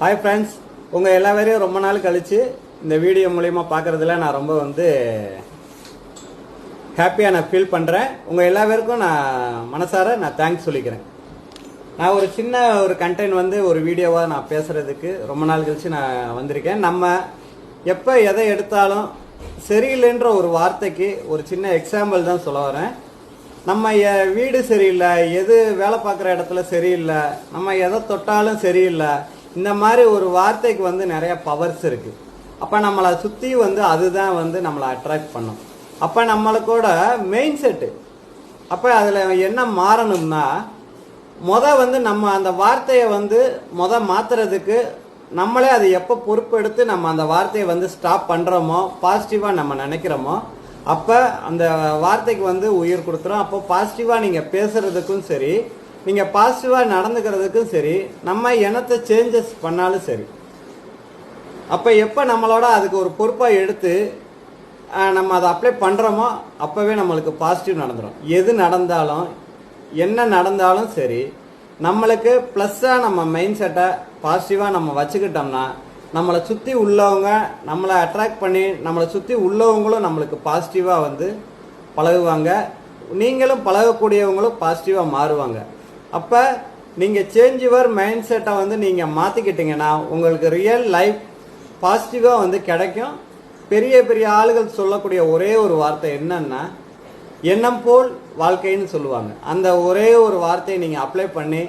Hi friends, உங்கள் எல்லா பேரையும் ரொம்ப நாள் கழித்து இந்த வீடியோ மூலயமா பார்க்குறதுல நான் ரொம்ப ஹாப்பியாக நான் ஃபீல் பண்ணுறேன். உங்கள் எல்லா பேருக்கும் நான் மனசார தேங்க்ஸ் சொல்லிக்கிறேன். நான் ஒரு சின்ன கண்டென்ட் ஒரு வீடியோவாக நான் பேசுகிறதுக்கு ரொம்ப நாள் கழித்து நான் வந்திருக்கேன். நம்ம எப்போ எதை எடுத்தாலும் சரியில்லைன்ற ஒரு வார்த்தைக்கு ஒரு சின்ன எக்ஸாம்பிள் தான் சொல்ல வரேன். நம்ம வீடு சரியில்லை, எது வேலை பார்க்குற இடத்துல சரியில்லை, நம்ம எதை தொட்டாலும் சரியில்லை, இந்த மாதிரி ஒரு வார்த்தைக்கு நிறைய பவர்ஸ் இருக்குது. அப்போ நம்மளை சுற்றி அதுதான் நம்மளை அட்ராக்ட் பண்ணும். அப்போ நம்மளுக்கோட மெயின் செட்டு அப்போ அதில் என்ன மாறணும்னா நம்ம அந்த வார்த்தையை மாற்றுறதுக்கு நம்மளே அது எப்போ பொறுப்பெடுத்து நம்ம அந்த வார்த்தையை ஸ்டாப் பண்ணுறோமோ, பாசிட்டிவாக நம்ம நினைக்கிறோமோ, அப்போ அந்த வார்த்தைக்கு உயிர் கொடுத்துரும். அப்போ பாசிட்டிவாக நீங்கள் பேசுகிறதுக்கும் சரி, நீங்கள் பாசிட்டிவாக நடந்துக்கிறதுக்கும் சரி, நம்ம எண்ணத்தை சேஞ்சஸ் பண்ணாலும் சரி, அப்போ எப்போ நம்மளோட அதுக்கு ஒரு பொறுப்பாக எடுத்து நம்ம அதை அப்ளை பண்ணுறோமோ அப்போவே நம்மளுக்கு பாசிட்டிவ் நடந்துடும். எது நடந்தாலும் என்ன நடந்தாலும் சரி, நம்மளுக்கு ப்ளஸ்ஸாக நம்ம மைண்ட் செட்டை பாசிட்டிவாக நம்ம வச்சுக்கிட்டோம்னா நம்மளை சுற்றி உள்ளவங்க நம்மளை அட்ராக்ட் பண்ணி நம்மளை சுற்றி உள்ளவங்களும் நம்மளுக்கு பாசிட்டிவாக பழகுவாங்க. நீங்களும் பழகக்கூடியவங்களும் பாசிட்டிவாக மாறுவாங்க. அப்போ நீங்கள் சேஞ்ச் யுவர் மைண்ட் செட்டை நீங்கள் மாற்றிக்கிட்டீங்கன்னா உங்களுக்கு ரியல் லைஃப் பாசிட்டிவாக கிடைக்கும். பெரிய பெரிய ஆளுகள் சொல்லக்கூடிய ஒரே ஒரு வார்த்தை என்னன்னா, எண்ணம் போல் வாழ்க்கைன்னு சொல்லுவாங்க. அந்த ஒரே ஒரு வார்த்தையை நீங்கள் அப்ளை பண்ணி